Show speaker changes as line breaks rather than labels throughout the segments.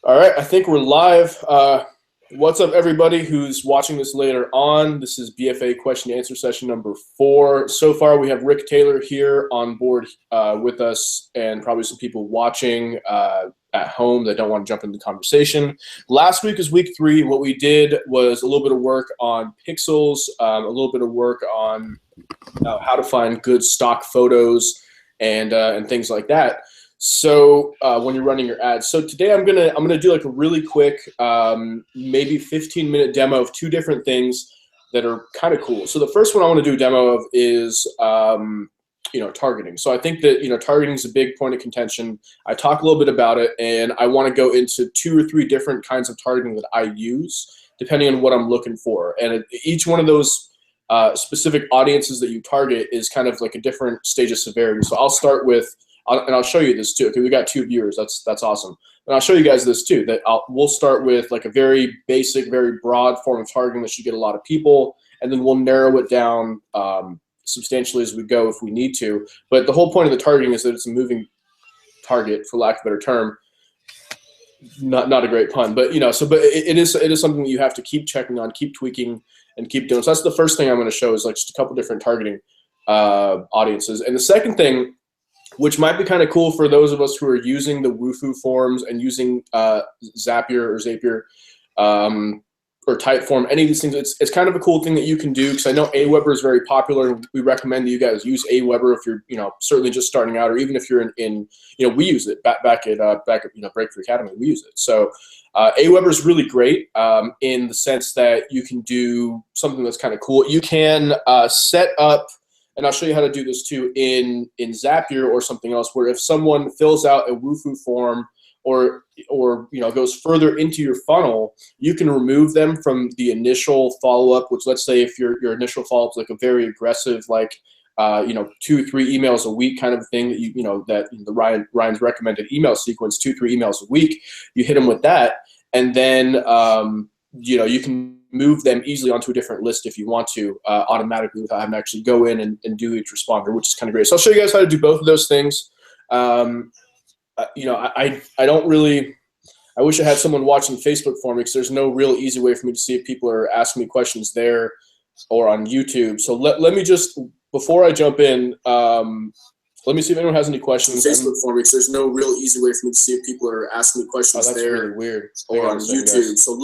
All right, I think we're live. What's up, everybody who's watching this later on? This is BFA question and answer session number 4. So far, we have Rick Taylor here on board with us, and probably some people watching at home that don't want to jump into the conversation. Last week is week 3. What we did was a little bit of work on pixels, a little bit of work on how to find good stock photos and things like that. So when you're running your ads. So today I'm gonna do like a really quick, maybe 15-minute demo of 2 different things that are kind of cool. So the first one I want to do a demo of is targeting. So I think that targeting is a big point of contention. I talk a little bit about it, and I want to go into 2 or 3 different kinds of targeting that I use depending on what I'm looking for. And each one of those specific audiences that you target is kind of like a different stage of severity. So I'll start with. And I'll show you this too. Okay, we got 2 viewers. That's awesome. And I'll show you guys this too. We'll start with like a very basic, very broad form of targeting that should get a lot of people, and then we'll narrow it down substantially as we go if we need to. But the whole point of the targeting is that it's a moving target, for lack of a better term. Not a great pun, but but it is something that you have to keep checking on, keep tweaking, and keep doing. So that's the first thing I'm going to show is like just a couple different targeting audiences. And the second thing, which might be kind of cool for those of us who are using the Wufoo forms and using Zapier or Typeform, any of these things, it's kind of a cool thing that you can do, because I know Aweber is very popular. We recommend that you guys use Aweber if you're certainly just starting out, or even if you're in we use it back at Breakthrough Academy, we use it. So Aweber is really great in the sense that you can do something that's kind of cool. You can set up. And I'll show you how to do this too in Zapier or something else, where if someone fills out a Wufoo form or goes further into your funnel, you can remove them from the initial follow-up, which, let's say if your initial follow-up is like a very aggressive, like 2 or 3 emails a week kind of thing, that the Ryan's recommended email sequence, 2 or 3 emails a week, you hit them with that, and then you can move them easily onto a different list if you want to automatically without having to actually go in and do each responder, which is kind of great. So I'll show you guys how to do both of those things. I don't really, I wish I had someone watching Facebook for me, because there's no real easy way for me to see if people are asking me questions there or on YouTube. So let me just, before I jump in, let me see if anyone has any questions. Facebook for me, because there's no real easy way for me to see if people are asking me questions there really weird. Or on YouTube. So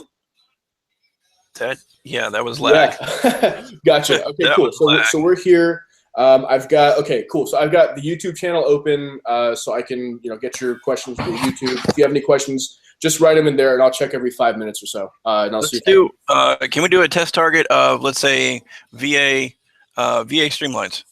that was lag.
Yeah. Gotcha. Okay, cool. So we're here. Okay, cool. So I've got the YouTube channel open, so I can get your questions through YouTube. If you have any questions, just write them in there, and I'll check every 5 minutes or so. And I'll see.
Can we do a test target of, let's say, VA streamlines?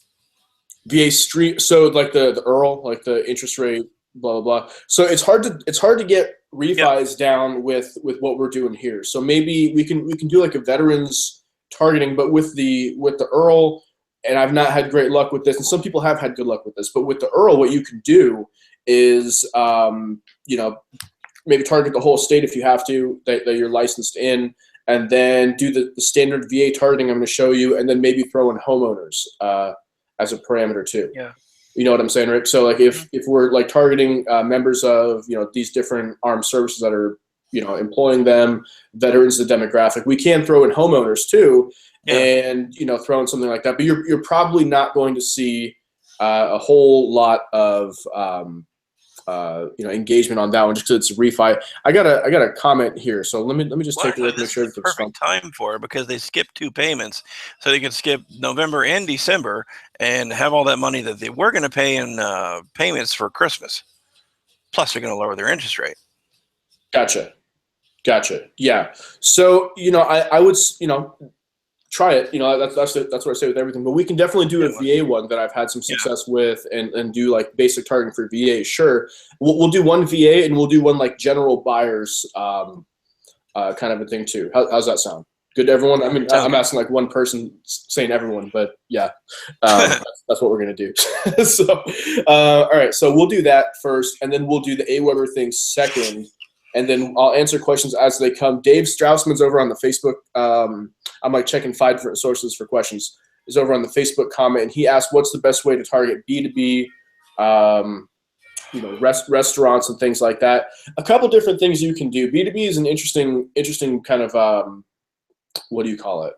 VA stream. So like the URL, like the interest rate, blah blah blah. So it's hard to get refis down with what we're doing here. So maybe we can do like a veterans targeting, but with the URL. And I've not had great luck with this, and some people have had good luck with this. But with the URL, what you can do is maybe target the whole state if you have to that you're licensed in, and then do the standard VA targeting I'm going to show you, and then maybe throw in homeowners as a parameter too.
Yeah.
You know what I'm saying, Rick? So like if we're like targeting members of these different armed services that are employing them, veterans, the demographic, we can throw in homeowners too, and throw in something like that. But you're probably not going to see a whole lot of engagement on that one, just because it's a refi. I got a comment here, so let me just take a look, make sure
it's the perfect time for it, because they skipped 2 payments, so they could skip November and December and have all that money that they were going to pay in payments for Christmas. Plus, they're going to lower their interest rate.
Gotcha. Yeah. So I would try it. That's what I say with everything. But we can definitely do a VA one that I've had some success with, and do like basic targeting for VA. Sure, we'll do one VA, and we'll do one like general buyers kind of a thing too. How's that sound? Good to everyone? I mean, I'm asking like one person saying everyone, but yeah, that's what we're gonna do. So all right, so we'll do that first, and then we'll do the Aweber thing second, and then I'll answer questions as they come. Dave Straussman's over on the Facebook. I'm like checking 5 different sources for questions. Is over on the Facebook comment, and he asked, "What's the best way to target B2B restaurants and things like that. A couple different things you can do. B2B is an interesting kind of what do you call it?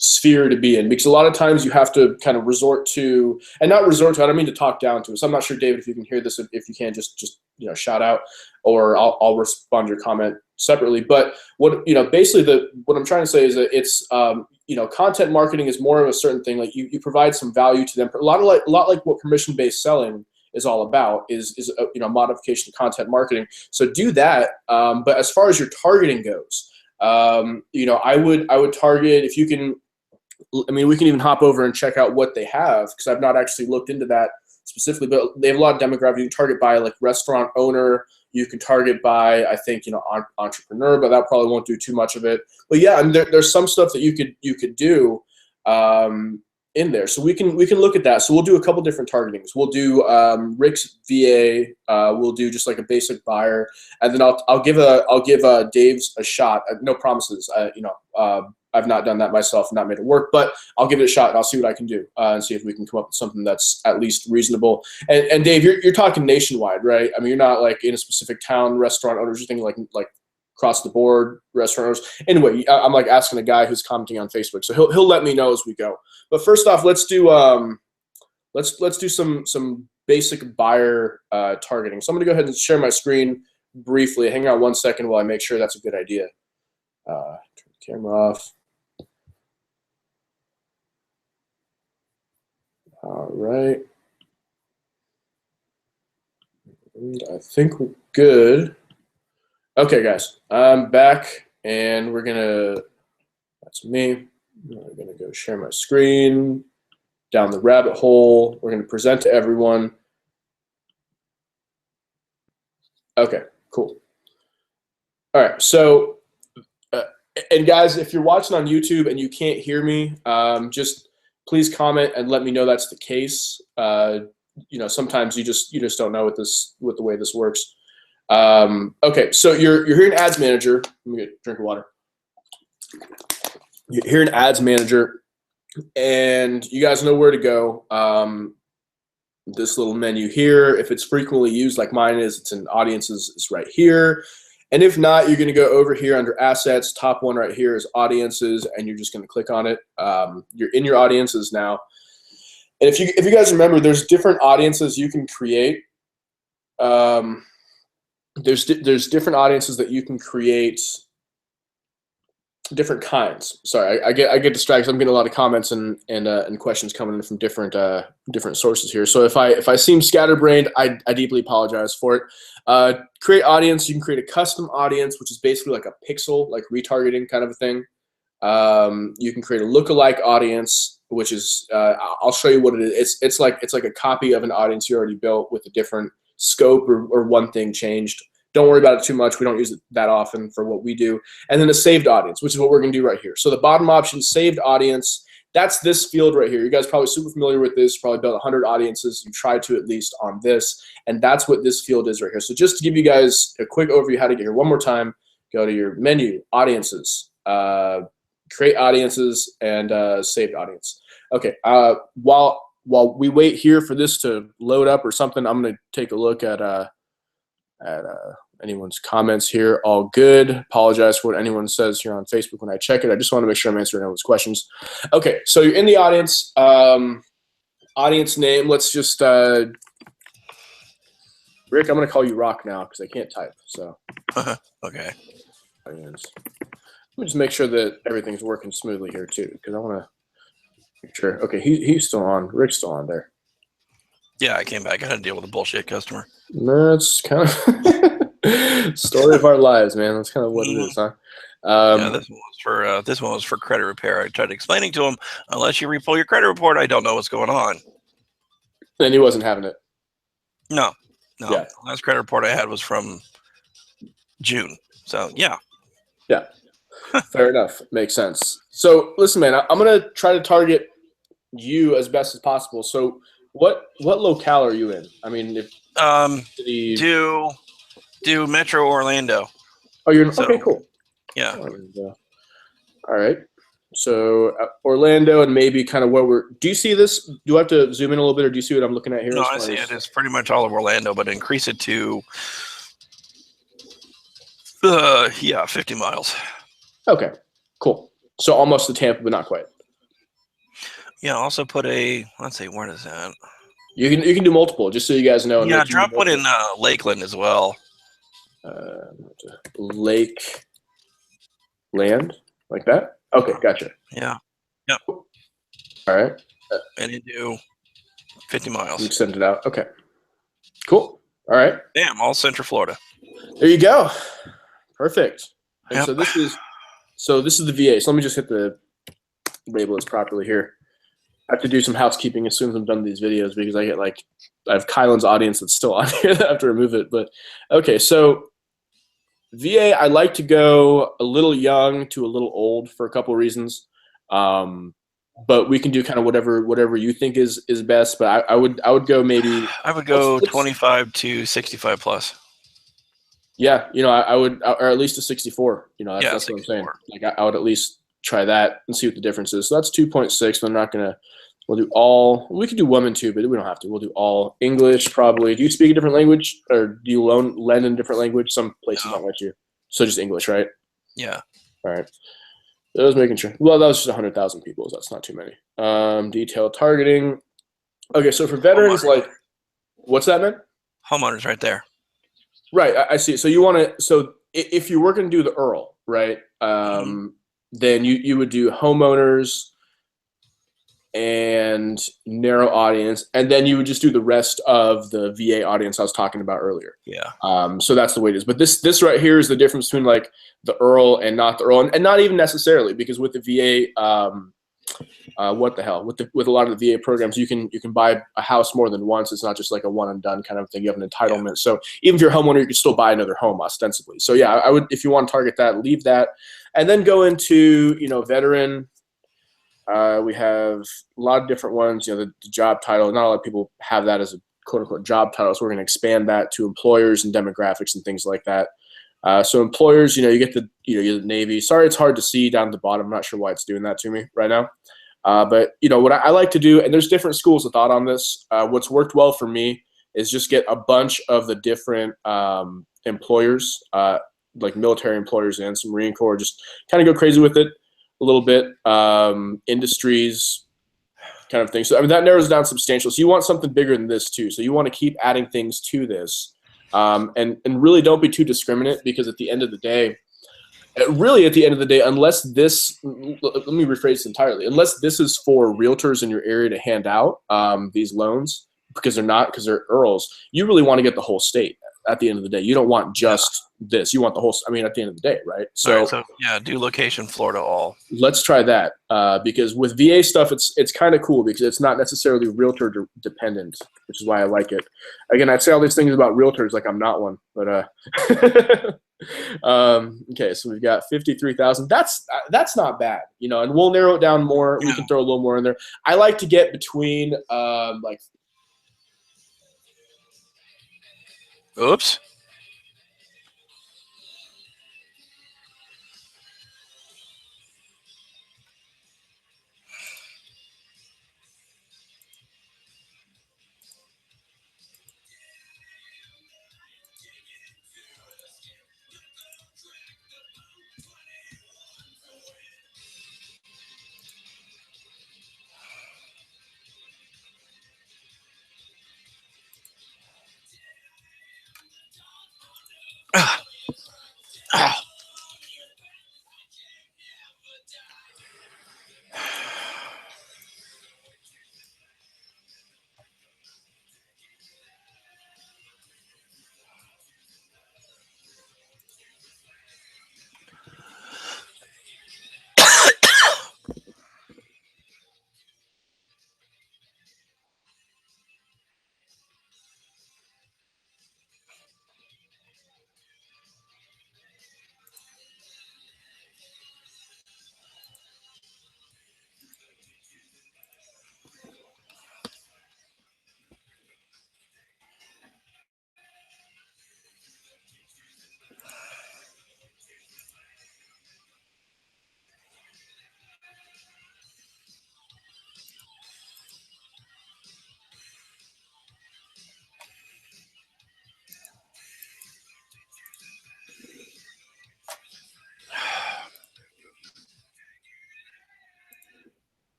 Sphere to be in, because a lot of times you have to kind of resort to, and not resort to, I don't mean to talk down to it. So I'm not sure, David, if you can hear this, if you can just shout out, or I'll respond to your comment separately. But what, basically what I'm trying to say is that it's, content marketing is more of a certain thing. Like you provide some value to them. A lot like what permission-based selling is all about is modification of content marketing. So do that. But as far as your targeting goes, I would target, if you can, we can even hop over and check out what they have, because I've not actually looked into that specifically, but they have a lot of demographics. You can target by like restaurant owner, you can target by, I think, entrepreneur, but that probably won't do too much of it. But yeah, there's some stuff that you could do in there. So we can look at that. So we'll do a couple different targetings. We'll do Rick's VA. We'll do just like a basic buyer, and then I'll give Dave's a shot. No promises. I've not done that myself and not made it work, but I'll give it a shot and I'll see what I can do and see if we can come up with something that's at least reasonable. And Dave, you're talking nationwide, right? I mean, you're not like in a specific town, restaurant owners, you're thinking like across the board restaurant owners. Anyway, I'm like asking a guy who's commenting on Facebook, so he'll let me know as we go. But first off, let's do some basic buyer targeting. So I'm gonna go ahead and share my screen briefly. Hang on one second while I make sure that's a good idea. Turn the camera off. All right. And I think we're good. Okay, guys, I'm back, and that's me. We're gonna go share my screen, down the rabbit hole. We're gonna present to everyone. Okay, cool. All right, so, and guys, if you're watching on YouTube and you can't hear me, just please comment and let me know that's the case. Sometimes you just don't know what the way this works. Okay, so you're here in Ads Manager. Let me get a drink of water. You're here in Ads Manager, and you guys know where to go. This little menu here, if it's frequently used like mine is, it's in Audiences, it's right here. And if not, you're going to go over here under Assets. Top one right here is Audiences, and you're just going to click on it. You're in your Audiences now. And if you guys remember, there's different audiences you can create. There's different audiences that you can create, different kinds. Sorry, I get distracted. I'm getting a lot of comments and questions coming in from different sources here. So if I seem scatterbrained, I deeply apologize for it. Create audience. You can create a custom audience, which is basically like a pixel, like retargeting kind of a thing. You can create a lookalike audience, which is I'll show you what it is. It's like a copy of an audience you already built with a different scope or one thing changed. Don't worry about it too much. We don't use it that often for what we do. And then a saved audience, which is what we're going to do right here. So the bottom option, saved audience, that's this field right here. You guys are probably super familiar with this. You probably built 100 audiences. You tried to at least on this. And that's what this field is right here. So just to give you guys a quick overview how to get here. One more time, go to your menu, audiences, create audiences, and saved audience. Okay, while we wait here for this to load up or something, I'm going to take a look at anyone's comments here. All good. Apologize for what anyone says here on Facebook when I check it. I just want to make sure I'm answering everyone's questions. Okay, so you're in the audience. Audience name, let's just, Rick, I'm going to call you Rock now because I can't type. So,
okay.
Audience. Let me just make sure that everything's working smoothly here too, because I want to make sure. Okay, he's still on. Rick's still on there.
Yeah, I came back. I had to deal with a bullshit customer.
That's kind of story of our lives, man. That's kind of what it is, huh?
Yeah, this one was for credit repair. I tried explaining to him, unless you repull your credit report, I don't know what's going on.
And he wasn't having it.
No.
Yeah.
The last credit report I had was from June. So yeah.
Yeah. Fair enough. Makes sense. So listen, man, I'm gonna try to target you as best as possible. So what locale are you in? I mean, if
do Metro Orlando.
Oh, you're in, okay, cool.
Yeah.
Orlando. All right. So Orlando and maybe kind of where we're. Do you see this? Do I have to zoom in a little bit, or do you see what I'm looking at here?
No,
as
I
far
see
as,
it. It's pretty much all of Orlando, but increase it to, 50 miles.
Okay, cool. So almost to Tampa, but not quite.
Yeah, also put let's see, where is that?
You can do multiple, just so you guys know.
Yeah, drop one in Lakeland as well.
Lake land like that. Okay, gotcha.
Yeah. Yep.
All right.
And you do 50 miles.
You send it out. Okay. Cool. All right.
Damn, all Central Florida.
There you go. Perfect. And
Yep.
so this is the VA. So let me just hit the label this properly here. I have to do some housekeeping as soon as I'm done with these videos because I have Kylan's audience that's still on here. I have to remove it. But okay, so VA, I like to go a little young to a little old for a couple of reasons. But we can do kind of whatever you think is best. But I would go maybe.
I would go 25 to 65 plus.
Yeah, I would, or at least a 64. That's
64.
what I'm saying. Like I would at least try that and see what the difference is. So that's 2.6. I'm not gonna. We'll do all. We could do 1 and 2, but we don't have to. We'll do all English probably. Do you speak a different language, or do you lend in a different language? Some places don't let you. So just English, right?
Yeah.
All right. I was making sure. Well, that was just 100,000 people. So that's not too many. Detailed targeting. Okay, so for veterans, what's that, man?
Homeowners right there.
Right, I see. So you want to. So if you were going to do the Earl, right? Then you would do homeowners and narrow audience, and then you would just do the rest of the VA audience I was talking about earlier.
Yeah.
So that's the way it is. But this right here is the difference between like the Earl and not the Earl, and not even necessarily, because with the VA, what the hell, with a lot of the VA programs, you can buy a house more than once. It's not just like a one and done kind of thing. You have an entitlement. Yeah. So even if you're a homeowner, you can still buy another home ostensibly. So yeah, I would, if you want to target that, leave that, and then go into veteran. We have a lot of different ones. The job title. Not a lot of people have that as a quote unquote job title. So we're going to expand that to employers and demographics and things like that. So employers, you get the Navy. Sorry, it's hard to see down at the bottom. I'm not sure why it's doing that to me right now. But what I like to do, and there's different schools of thought on this. What's worked well for me is just get a bunch of the different employers, like military employers and some Marine Corps. Just kind of go crazy with it a little bit. Industries, kind of thing. So that narrows down substantial. So you want something bigger than this too. So you want to keep adding things to this, and really don't be too discriminate, because at the end of the day, unless this, let me rephrase this entirely, unless this is for realtors in your area to hand out these loans, because they're Earls, you really want to get the whole state at the end of the day. You don't want just this. You want the whole, at the end of the day, right? So
yeah, do location Florida all.
Let's try that, because with VA stuff, it's kind of cool because it's not necessarily realtor dependent, which is why I like it. Again, I'd say all these things about realtors like I'm not one, but okay, so we've got 53,000. That's not bad, and we'll narrow it down more. We can throw a little more in there. I like to get between
Oops.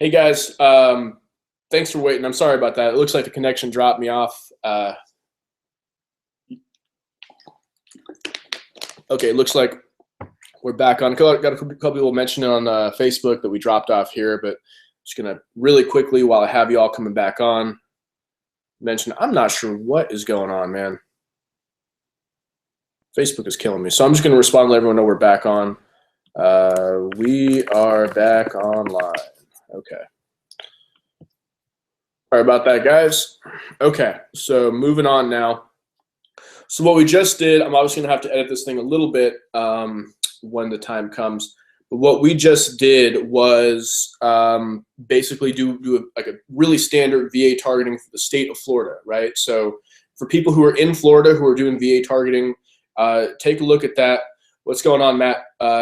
Hey guys, thanks for waiting. I'm sorry about that. It looks like the connection dropped me off. Okay, it looks like we're back on. Got a couple people mentioning on Facebook that we dropped off here, but just gonna really quickly, while I have you all coming back on, mention I'm not sure what is going on, man. Facebook is killing me, so I'm just gonna respond to let everyone know we're back on. We are back online. Okay. Sorry about that, guys. Okay, so moving on now. So what we just did, I'm obviously gonna have to edit this thing a little bit when the time comes. But what we just did was basically do like a really standard VA targeting for the state of Florida, right? So for people who are in Florida who are doing VA targeting, take a look at that. What's going on, Matt?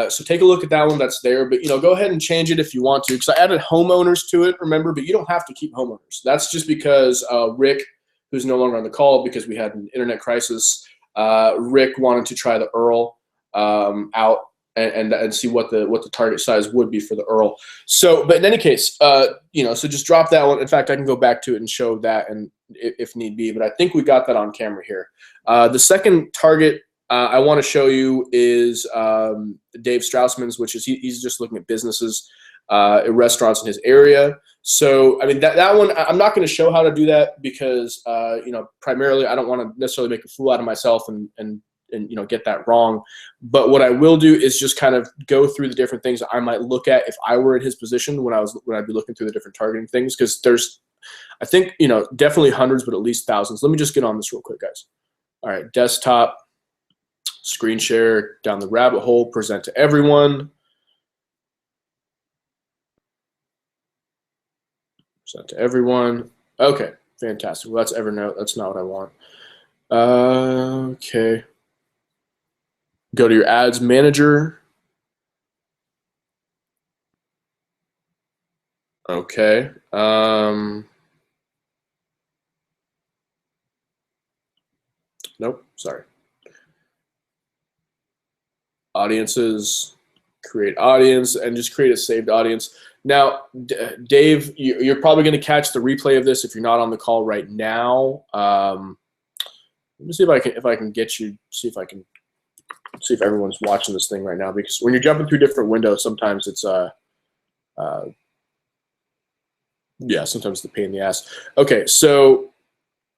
So take a look at that one that's there, but go ahead and change it if you want to, because I added homeowners to it, remember, but you don't have to keep homeowners. That's just because Rick, who's no longer on the call because we had an internet crisis, Rick wanted to try the Earl out and see what the target size would be for the Earl. So, but in any case, so just drop that one. In fact, I can go back to it and show that, and if need be, but I think we got that on camera here. The second target I want to show you is Dave Straussman's, which is he's just looking at businesses, restaurants in his area. So I mean that one, I'm not going to show how to do that because primarily I don't want to necessarily make a fool out of myself and get that wrong. But what I will do is just kind of go through the different things that I might look at if I were in his position when I'd be looking through the different targeting things, because there's, I think, definitely hundreds, but at least thousands. Let me just get on this real quick, guys. All right, desktop. Screen share down the rabbit hole, present to everyone. Present to everyone. Okay, fantastic. Well, that's Evernote. That's not what I want. Okay. Go to your ads manager. Okay. Nope, sorry. Audiences, create audience, and just create a saved audience. Now, Dave, you're probably going to catch the replay of this if you're not on the call right now. Let me see if I can get you. See if everyone's watching this thing right now, because when you're jumping through different windows, sometimes it's yeah, sometimes it's a pain in the ass. Okay, so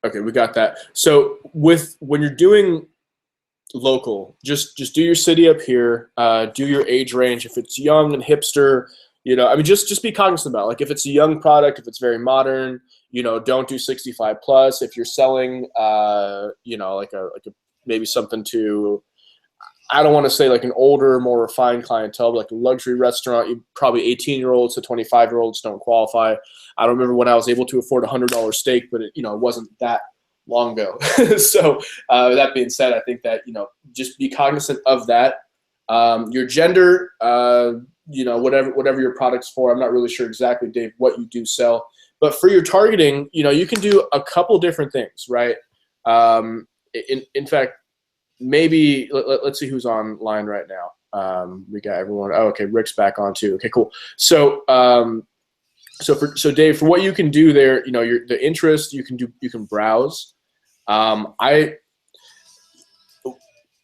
we got that. So when you're doing local, just do your city up here, do your age range. If it's young and hipster, I mean, just be cognizant about, like, if it's a young product, if it's very modern, don't do 65 plus. If you're selling like a maybe something to, I don't want to say like an older, more refined clientele, but like a luxury restaurant, you probably 18-year-olds to 25-year-olds don't qualify. I don't remember when I was able to afford a $100 steak, but it wasn't that long ago. So that being said, I think that just be cognizant of that. Your gender, whatever your product's for. I'm not really sure exactly, Dave, what you do sell, but for your targeting, you can do a couple different things, right? In fact, maybe let's see who's online right now. We got everyone. Oh, okay, Rick's back on too. Okay, cool. So so Dave, for what you can do there, the interest you can browse.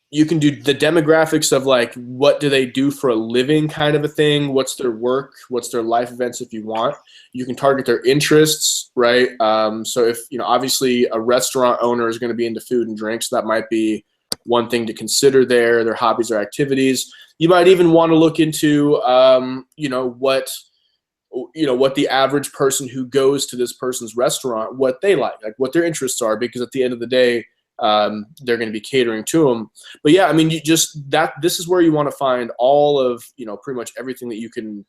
You can do the demographics of, like, what do they do for a living, kind of a thing. What's their work? What's their life events if you want. You can target their interests, right? So if, obviously a restaurant owner is going to be into food and drinks, that might be one thing to consider there, their hobbies or activities. You might even want to look into, what the average person who goes to this person's restaurant, what they like what their interests are, because at the end of the day, they're going to be catering to them. But yeah, I mean, this is where you want to find all of, pretty much everything that you can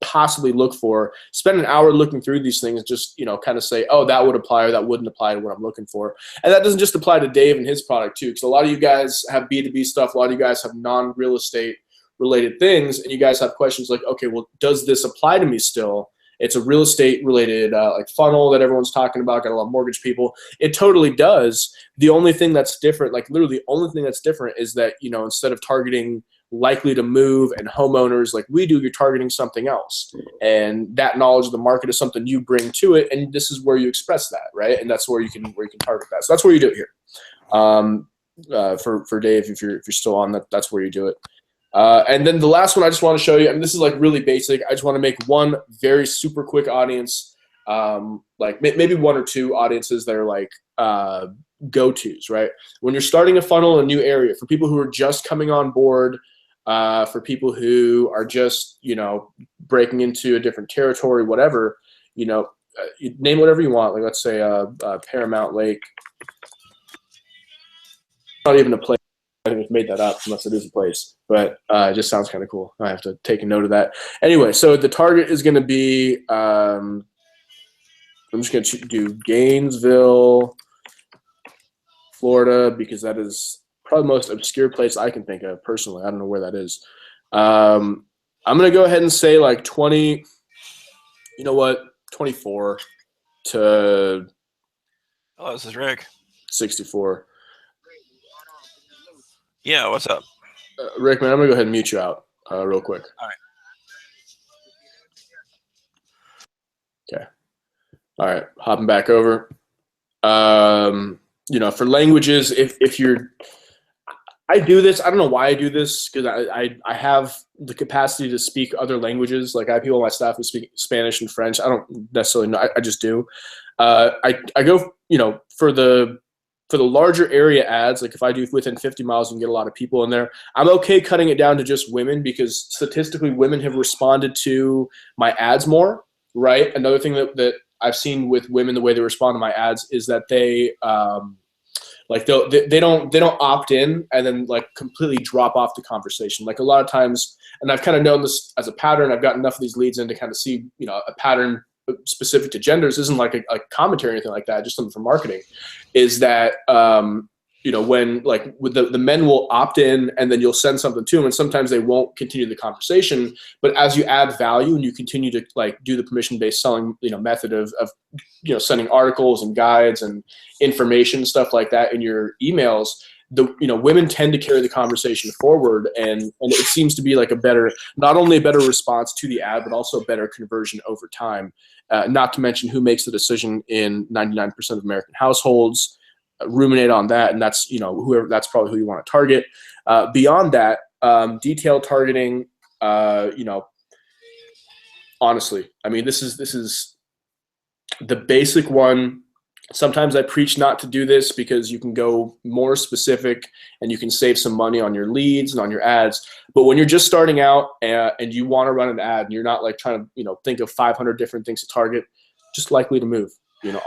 possibly look for. Spend an hour looking through these things, just, kind of say, oh, that would apply or that wouldn't apply to what I'm looking for. And that doesn't just apply to Dave and his product too, because a lot of you guys have B2B stuff. A lot of you guys have non-real estate related things, and you guys have questions like, okay, well, does this apply to me still? It's a real estate related like funnel that everyone's talking about. Got a lot of mortgage people. It totally does. The only thing that's different, like literally the only thing that's different, is that instead of targeting likely to move and homeowners like we do, you're targeting something else. And that knowledge of the market is something you bring to it, and this is where you express that, right? And that's where you can target that. So that's where you do it here. For Dave, if you're still on, that's where you do it. And then the last one I just want to show you, and this is like really basic. I just want to make one very super quick audience, like maybe one or two audiences that are like go-tos, right? When you're starting a funnel in a new area, for people who are just coming on board, for people who are just, breaking into a different territory, whatever, you name whatever you want. Like let's say Paramount Lake. Not even a place. I think I've made that up unless it is a place, but it just sounds kind of cool. I have to take a note of that. Anyway, so the target is going to be, I'm just going to do Gainesville, Florida, because that is probably the most obscure place I can think of personally. I don't know where that is. I'm going to go ahead and say like 20, 24 to
Oh, this is Rick.
64.
Yeah, what's up?
Rick, man, I'm going to go ahead and mute you out real quick.
All right.
Okay. All right. Hopping back over. For languages, if you're, I do this, I don't know why I do this, because I have the capacity to speak other languages. Like I have people on my staff who speak Spanish and French. I don't necessarily know. I just do. I go, for the larger area ads, like if I do within 50 miles and get a lot of people in there, I'm okay cutting it down to just women, because statistically women have responded to my ads more, right? Another thing that I've seen with women, the way they respond to my ads is that they they don't opt in and then like completely drop off the conversation. Like a lot of times, and I've kind of known this as a pattern, I've gotten enough of these leads in to kind of see, a pattern specific to genders. Isn't like a commentary or anything like that, just something for marketing, is that when like with the men will opt in and then you'll send something to them, and sometimes they won't continue the conversation, but as you add value and you continue to like do the permission-based selling method of sending articles and guides and information, stuff like that in your emails, women tend to carry the conversation forward, and it seems to be like not only a better response to the ad, but also a better conversion over time. Not to mention who makes the decision in 99% of American households. Ruminate on that, and that's that's probably who you want to target. Beyond that, detailed targeting. Honestly, I mean, this is the basic one. Sometimes I preach not to do this because you can go more specific and you can save some money on your leads and on your ads. But when you're just starting out and you want to run an ad and you're not like trying to, think of 500 different things to target, just likely to move.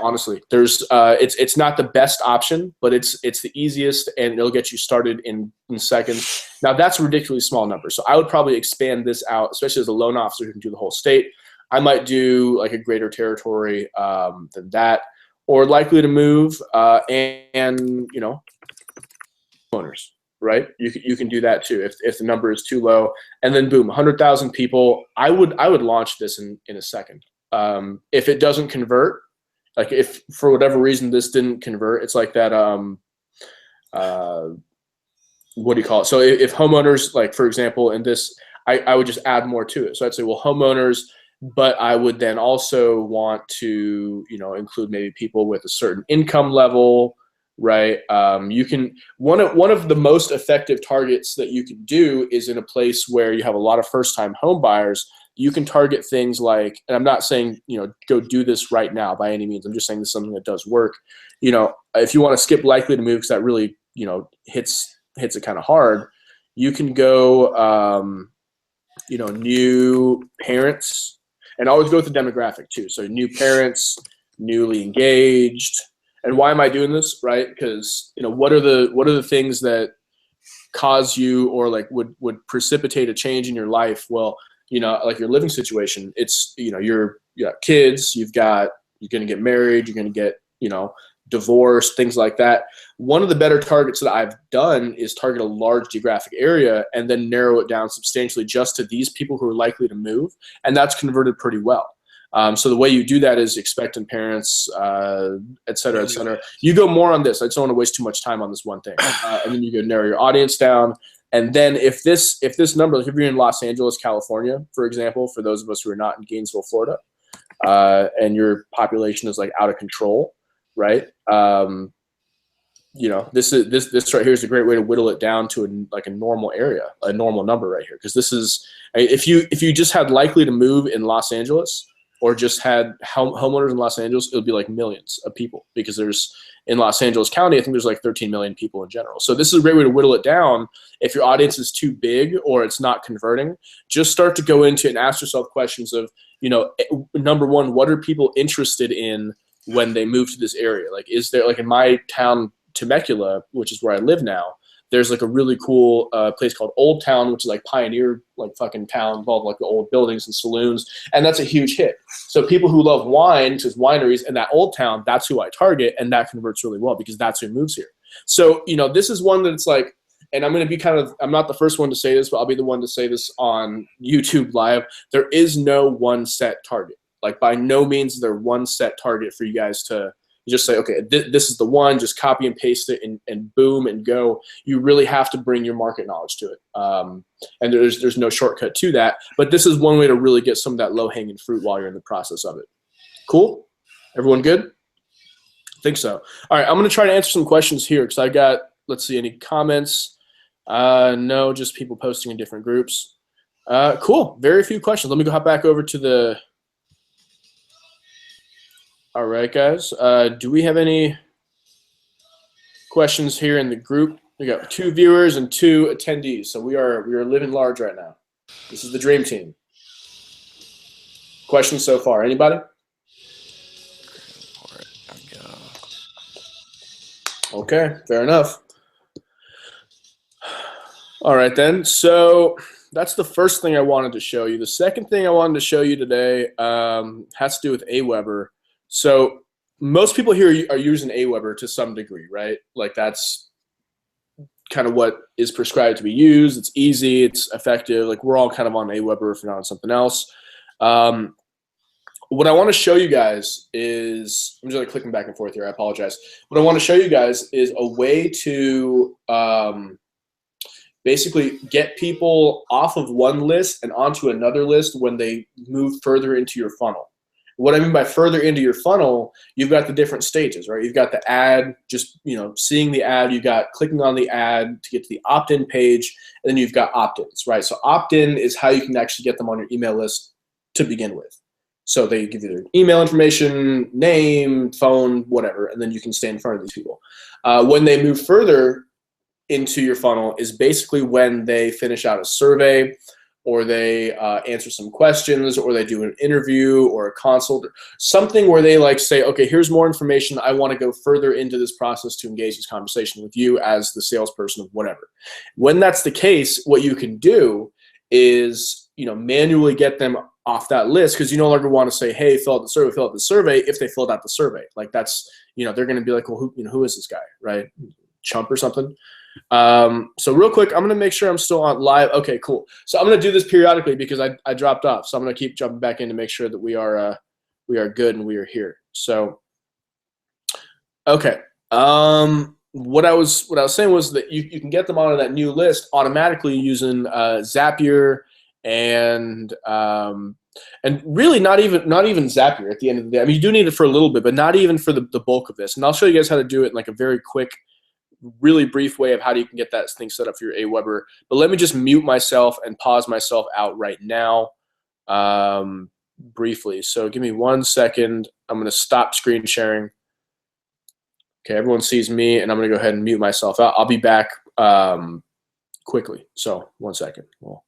Honestly, there's it's not the best option, but it's the easiest, and it'll get you started in seconds. Now that's a ridiculously small number. So I would probably expand this out, especially as a loan officer who can do the whole state. I might do like a greater territory than that. Or likely to move, and owners, right? You can do that too if the number is too low. And then boom, 100,000 people. I would launch this in a second. If it doesn't convert, like if for whatever reason this didn't convert, it's like that. What do you call it? So if homeowners, like for example, in this, I would just add more to it. So I'd say, well, homeowners. But I would then also want to, include maybe people with a certain income level, right? You can one of the most effective targets that you can do is in a place where you have a lot of first-time home buyers. You can target things like, and I'm not saying go do this right now by any means. I'm just saying this is something that does work. If you want to skip likely to move, because that really hits it kind of hard. You can go new parents. And always go with the demographic too. So new parents, newly engaged. And why am I doing this, right? Because what are the things that cause you or like would precipitate a change in your life? Well, like your living situation. It's you got kids, you're going to get married, you're going to get divorce, things like that. One of the better targets that I've done is target a large geographic area and then narrow it down substantially just to these people who are likely to move, and that's converted pretty well. So the way you do that is expectant parents, et cetera, et cetera. You go more on this. I just don't want to waste too much time on this one thing. And then you go narrow your audience down. And then if this number, like if you're in Los Angeles, California, for example, for those of us who are not in Gainesville, Florida, and your population is like out of control, right? This right here is a great way to whittle it down to a normal area, a normal number right here. Because this is, if you just had likely to move in Los Angeles, or just had homeowners in Los Angeles, it would be like millions of people, because there's, in Los Angeles County, I think there's like 13 million people in general. So this is a great way to whittle it down. If your audience is too big or it's not converting, just start to go into and ask yourself questions of, number one, what are people interested in when they move to this area? Like, is there, like in my town, Temecula, which is where I live now, there's like a really cool place called Old Town, which is like pioneer, like fucking town, involved like the old buildings and saloons, and that's a huge hit. So people who love wine, just wineries, and that Old Town, that's who I target, and that converts really well because that's who moves here. So this is one that it's like, and I'm going to be I'm not the first one to say this, but I'll be the one to say this on YouTube Live. There is no one set target. Like, by no means is there one set target for you guys to just say, okay, this is the one, just copy and paste it and boom and go. You really have to bring your market knowledge to it. And there's no shortcut to that, but this is one way to really get some of that low hanging fruit while you're in the process of it. Cool? Everyone good? I think so. All right, I'm going to try to answer some questions here because I got, let's see, any comments? No, just people posting in different groups. Cool, very few questions. Let me go hop back over to the, all right, guys. Do we have any questions here in the group? We got 2 viewers and 2 attendees, so we are living large right now. This is the dream team. Questions so far? Anybody? Okay, fair enough. All right then. So that's the first thing I wanted to show you. The second thing I wanted to show you today has to do with Aweber. So most people here are using Aweber to some degree, right? Like, that's kind of what is prescribed to be used. It's easy, it's effective. Like, we're all kind of on Aweber if you're not on something else. What I want to show you guys is, I'm just like clicking back and forth here, I apologize. What I want to show you guys is a way to basically get people off of one list and onto another list when they move further into your funnel. What I mean by further into your funnel, you've got the different stages, right? You've got the ad, just seeing the ad. You got clicking on the ad to get to the opt-in page, and then you've got opt-ins, right? So opt-in is how you can actually get them on your email list to begin with. So they give you their email information, name, phone, whatever, and then you can stay in front of these people. When they move further into your funnel is basically when they finish out a survey, or they answer some questions, or they do an interview or a consult, something where they like say, okay, here's more information. I want to go further into this process to engage this conversation with you as the salesperson of whatever. When that's the case, what you can do is, manually get them off that list, because you no longer want to say, hey, fill out the survey, if they filled out the survey. Like, that's, they're going to be like, well, who is this guy, right? Chump or something. So real quick, I'm going to make sure I'm still on live. Okay, cool. So I'm going to do this periodically because I dropped off. So I'm going to keep jumping back in to make sure that we are good and we are here. So, okay. What I was saying was that you can get them onto that new list automatically using Zapier and really not even Zapier at the end of the day. I mean, you do need it for a little bit, but not even for the bulk of this. And I'll show you guys how to do it in like a very quick, really brief way of how you can get that thing set up for your Aweber. But let me just mute myself and pause myself out right now briefly. So give me 1 second. I'm going to stop screen sharing. Okay, everyone sees me, and I'm going to go ahead and mute myself out. I'll be back quickly. So 1 second. Well,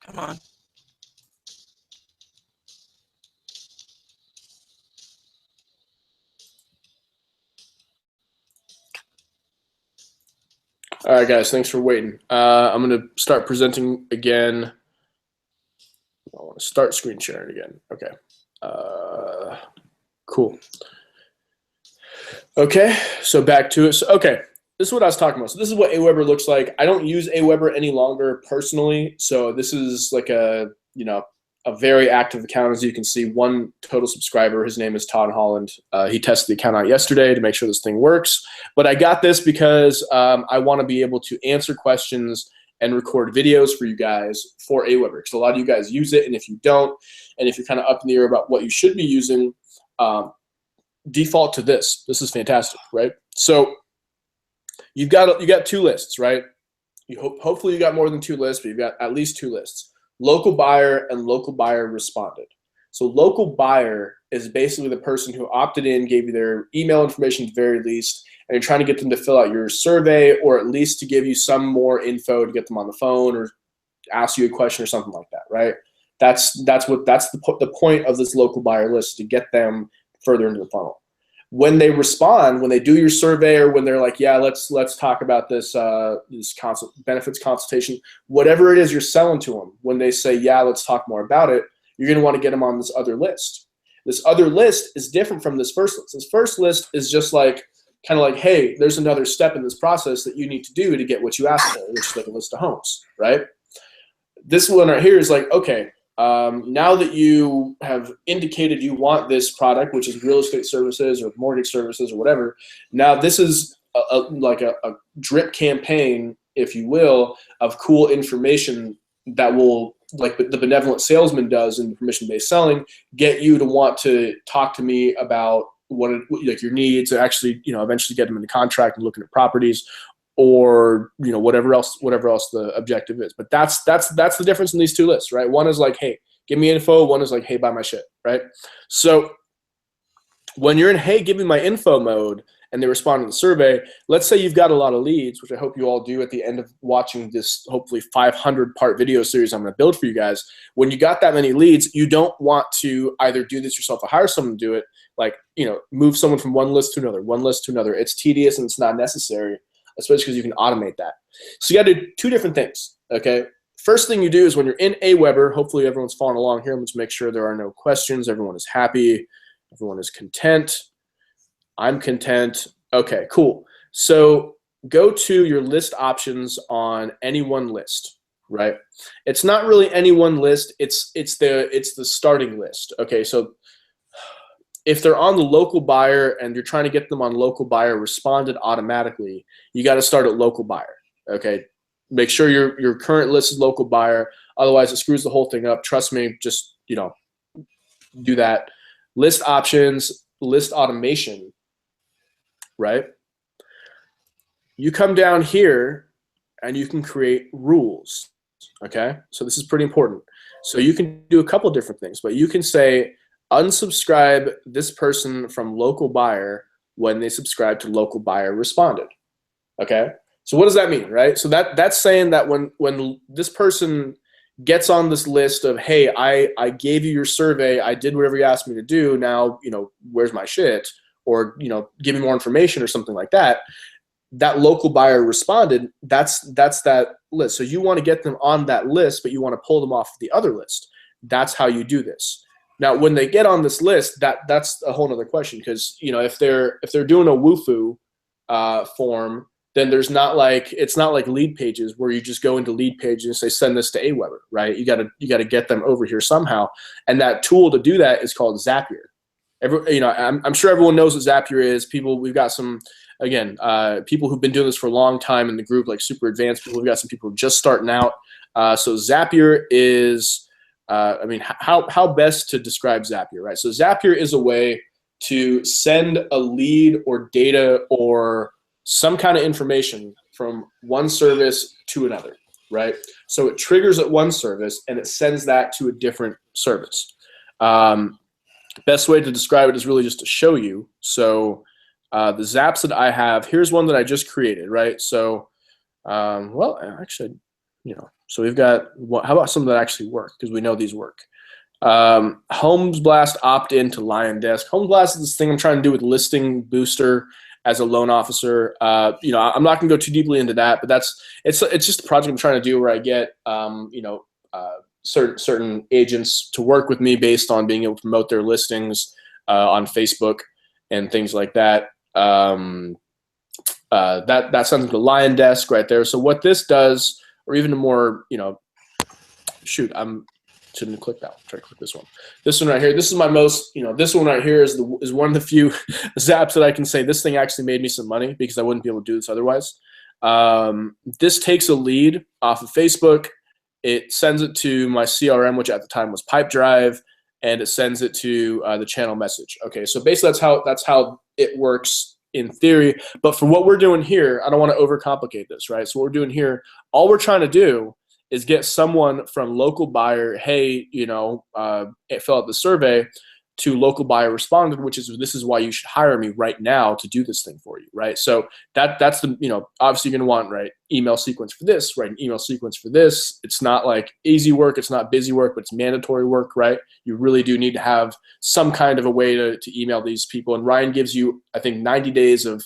Come on.
all right, guys, thanks for waiting. I'm going to start presenting again. I want to start screen sharing again. Okay. Cool. Okay, so back to it. So, okay, this is what I was talking about. So this is what Aweber looks like. I don't use Aweber any longer personally. So this is like a, a very active account. As you can see, one total subscriber. His name is Todd Holland. He tested the account out yesterday to make sure this thing works. But I got this because I want to be able to answer questions and record videos for you guys for Aweber. Because a lot of you guys use it, and if you don't, and if you're kind of up in the air about what you should be using, default to this. This is fantastic, right? So you got two lists, right? Hopefully you got more than two lists, but you've got at least two lists. Local buyer and local buyer responded. So local buyer is basically the person who opted in, gave you their email information at the very least, and you're trying to get them to fill out your survey, or at least to give you some more info to get them on the phone or ask you a question or something like that, right? That's the point of this local buyer list, to get them further into the funnel. When they respond, when they do your survey, or when they're like, yeah, let's talk about this benefits consultation, whatever it is you're selling to them, when they say, yeah, let's talk more about it, you're going to want to get them on this other list. This other list is different from this first list. This first list is just like, kind of like, hey, there's another step in this process that you need to do to get what you asked for, which is like a list of homes, right? This one right here is like, okay, now that you have indicated you want this product, which is real estate services or mortgage services or whatever, now this is like a drip campaign, if you will, of cool information that will, like the benevolent salesman does in permission-based selling, get you to want to talk to me about like your needs, to actually, eventually get them into contract and looking at properties, or whatever else the objective is. But that's the difference in these two lists, right? One is like, hey, give me info. One is like, hey, buy my shit, right? So when you're in hey, give me my info mode, and they respond to the survey, let's say you've got a lot of leads, which I hope you all do at the end of watching this hopefully 500-part video series I'm going to build for you guys. When you got that many leads, you don't want to either do this yourself or hire someone to do it, like, move someone from one list to another. It's tedious and it's not necessary, especially because you can automate that. So you got to do two different things, okay? First thing you do is when you're in Aweber, hopefully everyone's following along here. Let's make sure there are no questions. Everyone is happy. Everyone is content. I'm content. Okay, cool. So go to your list options on any one list, right? It's not really any one list. It's the starting list. Okay, so if they're on the local buyer and you're trying to get them on local buyer responded automatically, you got to start at local buyer. Okay, make sure your current list is local buyer. Otherwise, it screws the whole thing up. Trust me. Just do that. List options, list automation. Right? You come down here and you can create rules. Okay, so this is pretty important. So you can do a couple different things, but you can say unsubscribe this person from local buyer when they subscribe to local buyer responded. Okay, so what does that mean, right? So that's saying that when this person gets on this list of, hey, I gave you your survey, I did whatever you asked me to do, now where's my shit, or give me more information or something like that, that local buyer responded, that's that list. So you want to get them on that list, but you want to pull them off the other list. That's how you do this. Now, when they get on this list, that's a whole other question, because if they're doing a WooFoo form, then it's not like lead pages where you just go into lead pages and say send this to Aweber, right? You got to get them over here somehow, and that tool to do that is called Zapier. I'm sure everyone knows what Zapier is. We've got some, again, people who've been doing this for a long time in the group, like super advanced people. We've got some people just starting out. So Zapier is, how best to describe Zapier, right? So Zapier is a way to send a lead or data or some kind of information from one service to another, right? So it triggers at one service and it sends that to a different service. Best way to describe it is really just to show you. So the Zaps that I have, here's one that I just created, right? So, well, actually, so we've got, how about some that actually work? Because we know these work. Homes Blast opt-in to Lion Desk. Homes Blast is this thing I'm trying to do with Listing Booster as a loan officer. I'm not going to go too deeply into that, but it's just a project I'm trying to do where I get, certain agents to work with me based on being able to promote their listings on Facebook and things like that. That sends them to Lion Desk right there. So what this does, or even a more, shoot, shouldn't have clicked that one. Try to click this one. This one right here. This is my most, this one right here is one of the few zaps that I can say this thing actually made me some money because I wouldn't be able to do this otherwise. This takes a lead off of Facebook. It sends it to my CRM, which at the time was Pipedrive, and it sends it to the channel message. Okay, so basically that's how it works in theory. But for what we're doing here, I don't want to overcomplicate this, right? So what we're doing here, all we're trying to do is get someone from local buyer, hey, fill out the survey, to local buyer responded, which is, this is why you should hire me right now to do this thing for you, right? So that's the, obviously you're gonna want, right, email sequence for this, right, an email sequence for this. It's not like easy work, it's not busy work, but it's mandatory work, right? You really do need to have some kind of a way to email these people. And Ryan gives you, I think, 90 days of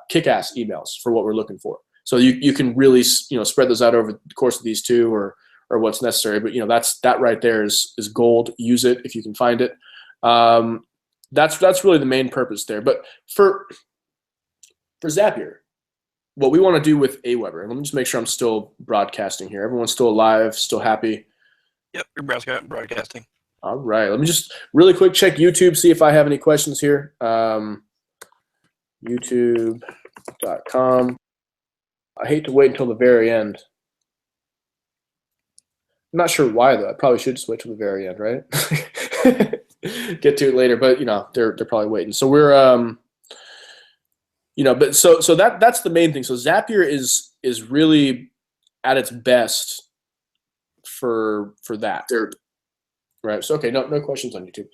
kick-ass emails for what we're looking for. So you can really, spread those out over the course of these two or what's necessary. But, that right there is gold. Use it if you can find it. That's really the main purpose there. But for Zapier, what we want to do with Aweber, and let me just make sure I'm still broadcasting here. Everyone's still alive, still happy.
Yep, you're broadcasting.
All right, let me just really quick check YouTube, see if I have any questions here. YouTube.com. I hate to wait until the very end. I'm not sure why though. I probably should just wait till the very end, right? Get to it later, but they're probably waiting. So we're but so that's the main thing. So Zapier is really at its best for that. Right. So okay, no questions on YouTube.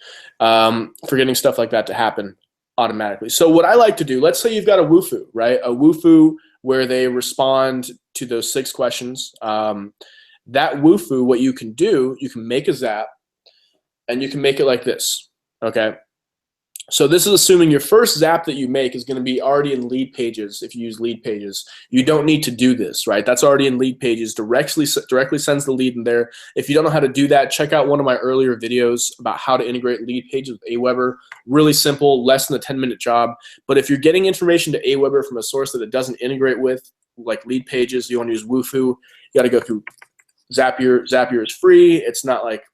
For getting stuff like that to happen automatically. So what I like to do, let's say you've got a Wufoo, right? A Wufoo where they respond to those 6 questions. That Wufoo, what you can do, you can make a Zap, and you can make it like this, okay? So this is assuming your first Zap that you make is going to be already in lead pages. If you use lead pages, you don't need to do this, right? That's already in lead pages, directly sends the lead in there. If you don't know how to do that, check out one of my earlier videos about how to integrate lead pages with Aweber. Really simple, less than a 10-minute job. But if you're getting information to Aweber from a source that it doesn't integrate with, like lead pages, you want to use Wufoo, you got to go through Zapier. Zapier is free. It's not like,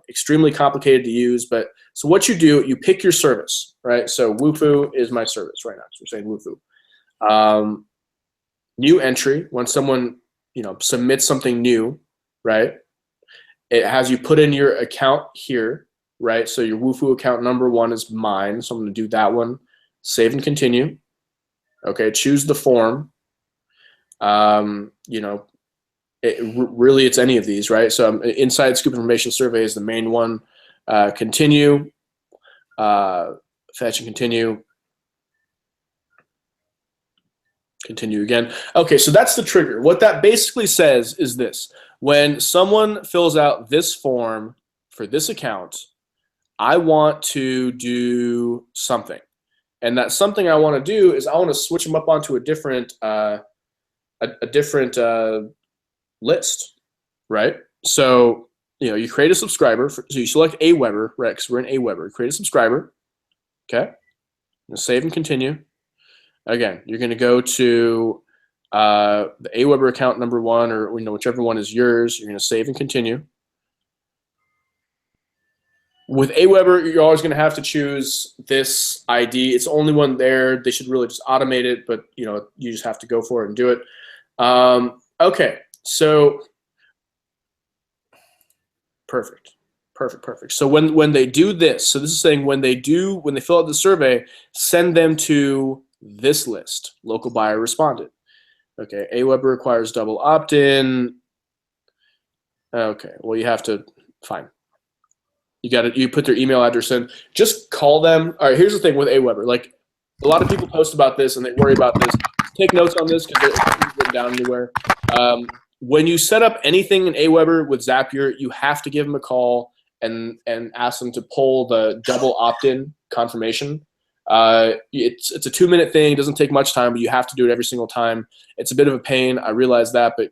extremely complicated to use. But so what you do, you pick your service, right? So Wufoo is my service right now. So we're saying Wufoo. New entry, when someone, submits something new, right? It has you put in your account here, right? So your Wufoo account number 1 is mine. So I'm going to do that one. Save and continue. Okay, choose the form. Really, it's any of these, right? So inside scoop information survey is the main one. Continue, fetch and continue. Continue again. Okay, so that's the trigger. What that basically says is this. When someone fills out this form for this account, I want to do something. And that something I want to do is I want to switch them up onto a different list, right? So, you create a subscriber. So you select Aweber, right? Because we're in Aweber. Create a subscriber. Okay. Save and continue. Again, you're going to go to the Aweber account number 1, or whichever one is yours. You're going to save and continue. With Aweber, you're always going to have to choose this ID. It's the only one there. They should really just automate it, but you just have to go for it and do it. Okay, so perfect. So when they do this, so this is saying when they fill out the survey, send them to this list. Local buyer responded. Okay, Aweber requires double opt-in. Okay, well you have to fine. You put their email address in. Just call them. All right, here's the thing with Aweber. Like a lot of people post about this and they worry about this. Take notes on this because it's written down anywhere. When you set up anything in Aweber with Zapier, you have to give them a call and ask them to pull the double opt-in confirmation. It's a 2-minute thing. It doesn't take much time, but you have to do it every single time. It's a bit of a pain. I realize that, but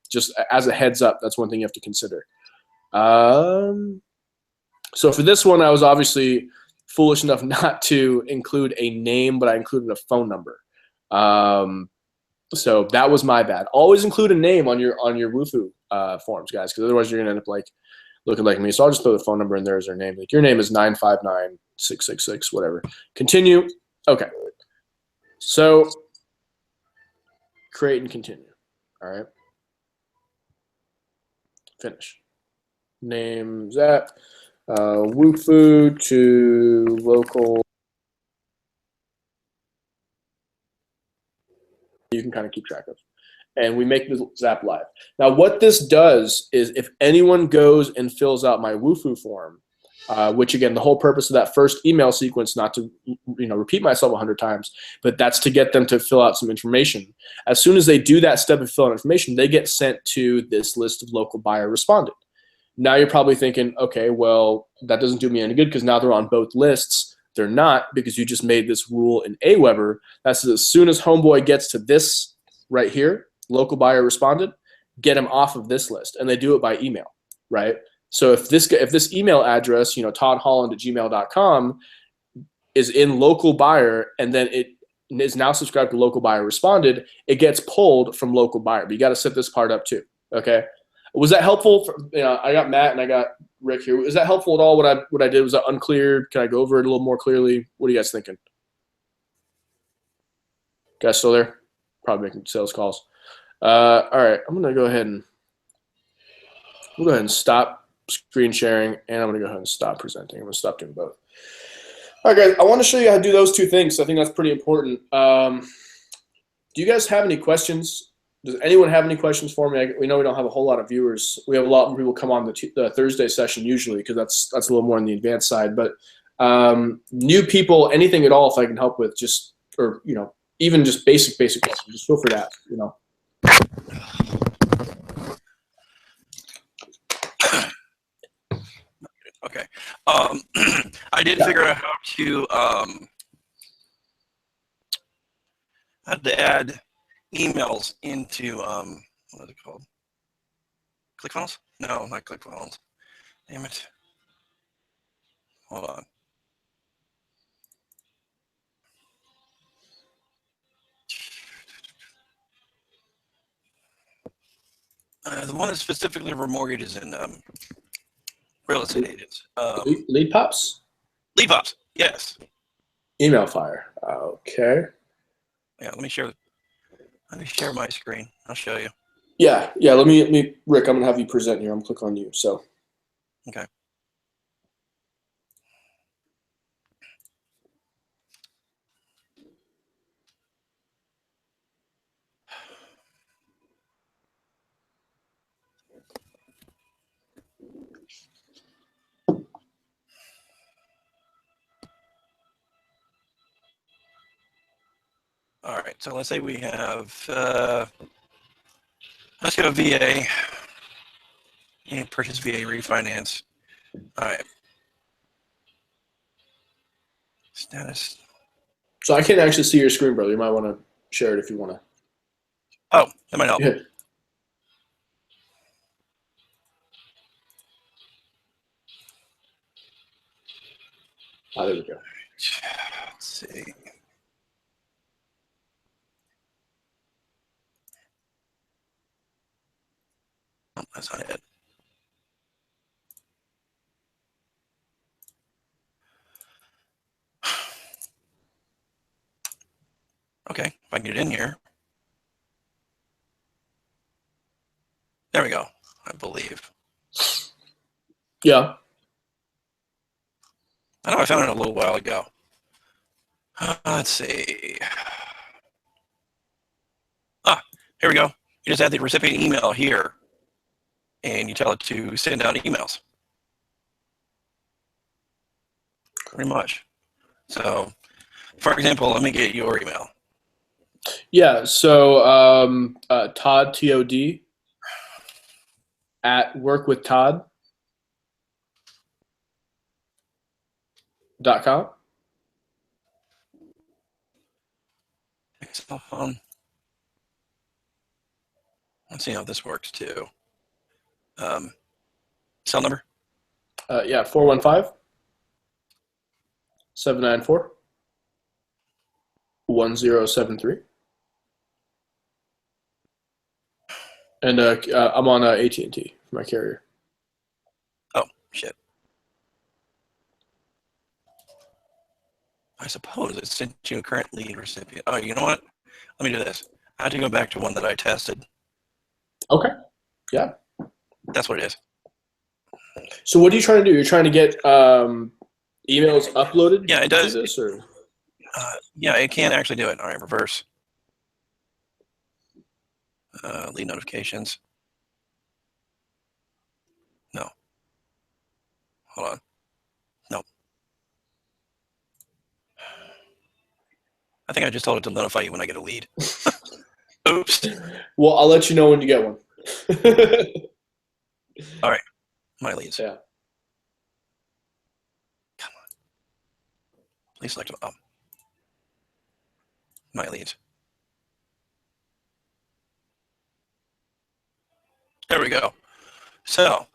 just as a heads up, that's one thing you have to consider. So for this one, I was obviously foolish enough not to include a name, but I included a phone number. So that was my bad. Always include a name on your Wufoo forms, guys, because otherwise you're gonna end up like looking like me. So I'll just throw the phone number in there as their name. Like your name is 959-666, whatever. Continue. Okay. So create and continue. All right. Finish. Name that. Wufoo to local. You can kind of keep track of. And we make the Zap live. Now, what this does is if anyone goes and fills out my Wufoo form, which again, the whole purpose of that first email sequence, not to repeat myself 100 times, but that's to get them to fill out some information. As soon as they do that step of fill out information, they get sent to this list of local buyer responded. Now you're probably thinking, okay, well, that doesn't do me any good because now they're on both lists. They're not, because you just made this rule in Aweber that says as soon as Homeboy gets to this right here, local buyer responded, get him off of this list. And they do it by email, right? So if this email address, toddholland@gmail.com is in local buyer and then it is now subscribed to local buyer responded, it gets pulled from local buyer. But you got to set this part up too, okay? Was that helpful? I got Matt and I got Rick here. Was that helpful at all? What I did, was that unclear? Can I go over it a little more clearly? What are you guys thinking? Guys still there? Probably making sales calls. All right, I'm gonna go ahead and stop screen sharing, and I'm gonna go ahead and stop presenting. I'm gonna stop doing both. All right, guys, I want to show you how to do those two things. So I think that's pretty important. Do you guys have any questions? Does anyone have any questions for me? We know we don't have a whole lot of viewers. We have a lot more people come on the Thursday session usually because that's a little more on the advanced side. But new people, anything at all, if I can help with, just or even just basic questions, just feel free to ask.
Okay. I did figure out how to add emails into what is it called? ClickFunnels? No, not ClickFunnels. Damn it. Hold on. The one that's specifically for mortgages and real estate agents.
Lead pops?
Lead pops, yes.
Email fire. Okay.
Yeah, let me share my screen. I'll show you.
Yeah. Let me Rick, I'm gonna have you present here. I'm gonna click on you. So.
Okay. All right, so let's say we have, let's go VA, and purchase VA refinance. All right. Status.
So I can't actually see your screen, brother. You might want to share it if you want to.
Oh, that might help.
Yeah. There we go.
Let's see. Oh, that's not it. Okay, if I can get it in here. There we go, I believe.
Yeah.
I know I found it a little while ago. Let's see. Here we go. You just add the recipient email here, and you tell it to send out emails. Pretty much. So, for example, let me get your email.
Yeah. So Todd, TOD, at workwithtodd.com.
Cell phone. Let's see how this works too. Cell number?
Yeah, 415 794 1073. And I'm on AT&T for my carrier.
Oh, shit. I suppose it sent you a current lead recipient. Oh, you know what? Let me do this. I have to go back to one that I tested.
Okay. Yeah.
That's what it is.
So what are you trying to do? You're trying to get emails uploaded?
Yeah, it does.
To this, or?
Yeah, it can actually do it. All right, reverse. Lead notifications. No. Hold on. No. I think I just told it to notify you when I get a lead. Oops.
Well, I'll let you know when you get one.
All right. My leads.
Yeah.
Come on. Please select them. Oh. My leads. There we go. So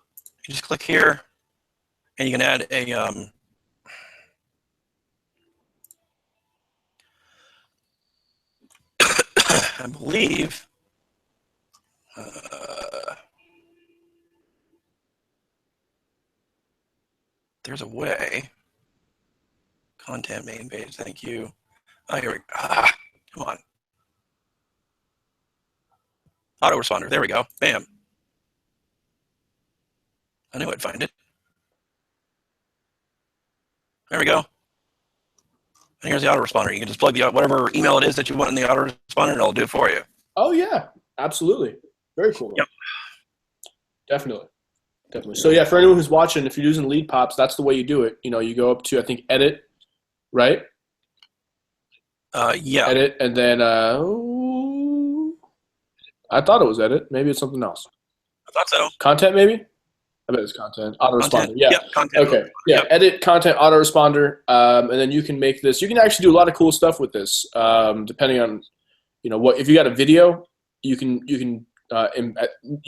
you just click here, and you can add a I believe there's a way. Content main page. Thank you. Oh, here we go. Come on. Autoresponder. There we go. Bam. I knew I'd find it. There we go. And here's the autoresponder. You can just plug the whatever email it is that you want in the autoresponder, and it'll do it for you.
Oh yeah, absolutely. Very cool.
Yep.
Definitely. So yeah, for anyone who's watching, if you're using lead pops, that's the way you do it. You know, you go up to, I think, edit, right?
Yeah.
Edit, and then I thought it was edit. Maybe it's something else.
I thought so.
Content, maybe. I bet it's content. Autoresponder. Yeah.
Content.
Okay. Yeah. Yep. Edit, content, autoresponder, and then you can make this. You can actually do a lot of cool stuff with this, depending on, you know, what. If you got a video, you can you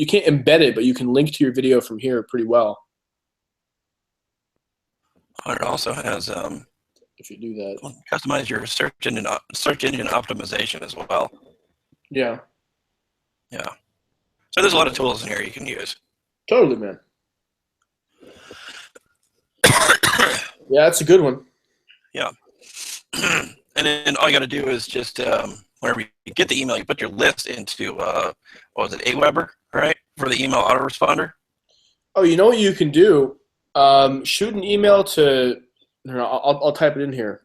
can't embed it, but you can link to your video from here pretty well.
It also has
if you do that,
customize your search engine optimization as well.
Yeah.
Yeah. So there's a lot of tools in here you can use.
Totally, man. Yeah, that's a good one.
Yeah. And then all you got to do is just whenever you get the email, you put your list into what was it, Aweber, right, for the email autoresponder.
Oh, you know what you can do? Shoot an email to. No, I'll type it in here.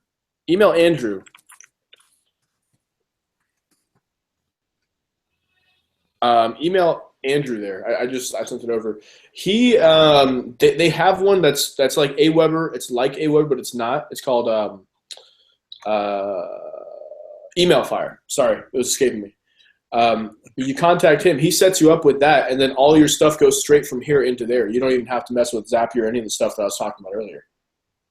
Email Andrew. Email Andrew there. I sent it over. He they have one that's like Aweber. It's like Aweber, but it's not. It's called Email Fire. Sorry, it was escaping me. You contact him. He sets you up with that, and then all your stuff goes straight from here into there. You don't even have to mess with Zapier or any of the stuff that I was talking about earlier.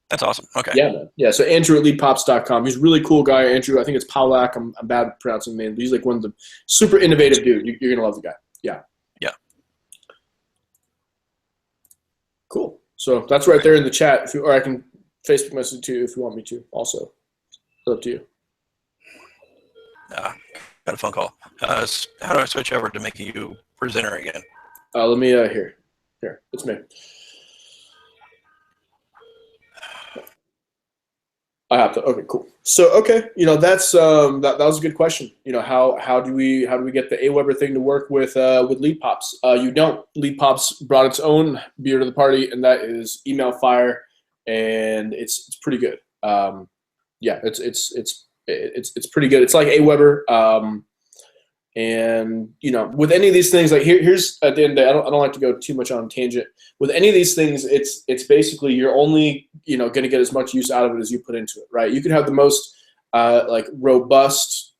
That's
awesome. Okay.
Yeah, man. Yeah, so Andrew at leadpops.com. He's a really cool guy, Andrew. I think it's Paulak. I'm bad at pronouncing the name, but he's like one of the super innovative dude. You're going to love the guy. Yeah.
Yeah.
Cool. So that's right there in the chat. Or I can Facebook message to you if you want me to also. It's up to you.
Got a phone call. How do I switch over to make you presenter again?
Let me, here, it's me. I have to. Okay, cool. So, okay, you know, that's that was a good question. You know, how do we get the Aweber thing to work with Lead Pops? You don't. Lead Pops brought its own beer to the party, and that is Email Fire, and it's pretty good. Yeah, it's pretty good. It's like Aweber. And you know, with any of these things, like here's at the end of the day, I don't like to go too much on a tangent. With any of these things, it's basically you're only, you know, going to get as much use out of it as you put into it, right? You can have the most like robust,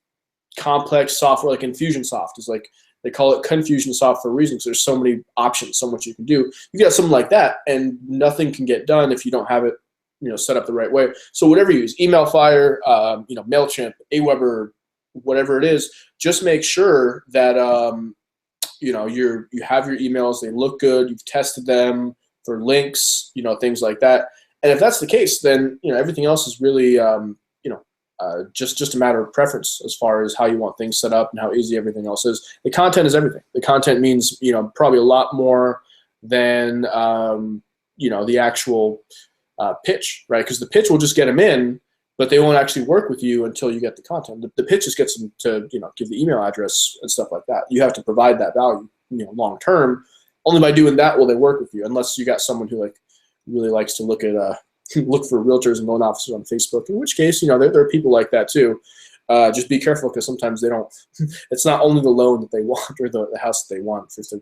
complex software, like Infusionsoft is like they call it Confusionsoft for a reason. because there's so many options, so much you can do. You get something like that, and nothing can get done if you don't have it, you know, set up the right way. So whatever you use, Email Fire, you know, Mailchimp, Aweber, whatever it is, just make sure that you know you have your emails, they look good, you've tested them for links, you know, things like that, And if that's the case, then everything else is really just a matter of preference as far as how you want things set up and how easy everything else is. The content is everything. The content means probably a lot more than the actual pitch, right? Because the pitch will just get them in, but they won't actually work with you until you get the content. The pitch just gets them to give the email address and stuff like that. You have to provide that value long term. Only by doing that will they work with you, unless you got someone who really likes to look for realtors and loan officers on Facebook, in which case, there are people like that too. Just be careful, because sometimes they don't, it's not only the loan that they want or the house that they want if they're,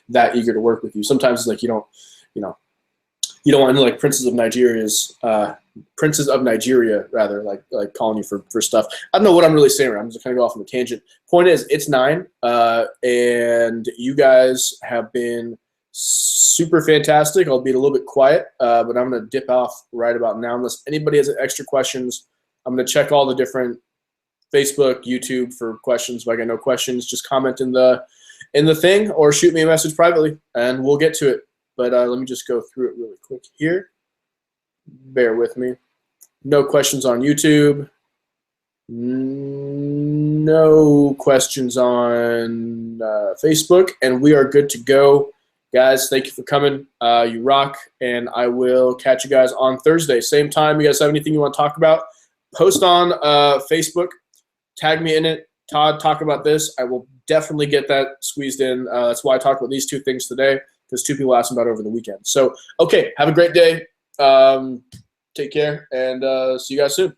that eager to work with you. Sometimes it's like, you don't want like Princes of Nigeria, rather, like calling you for stuff. I don't know what I'm really saying. I'm just kind of go off on a tangent. Point is, it's 9, and you guys have been super fantastic. I'll be a little bit quiet, but I'm going to dip off right about now. Unless anybody has extra questions, I'm going to check all the different Facebook, YouTube for questions. If I got no questions, just comment in the thing or shoot me a message privately, and we'll get to it. But let me just go through it really quick here. Bear with me. No questions on YouTube. No questions on Facebook, and we are good to go. Guys, thank you for coming. You rock, and I will catch you guys on Thursday. Same time. You guys have anything you want to talk about, post on Facebook. Tag me in it. Todd, talk about this. I will definitely get that squeezed in. That's why I talked about these 2 things today, because 2 people asked about it over the weekend. So, okay, have a great day. Take care, and see you guys soon.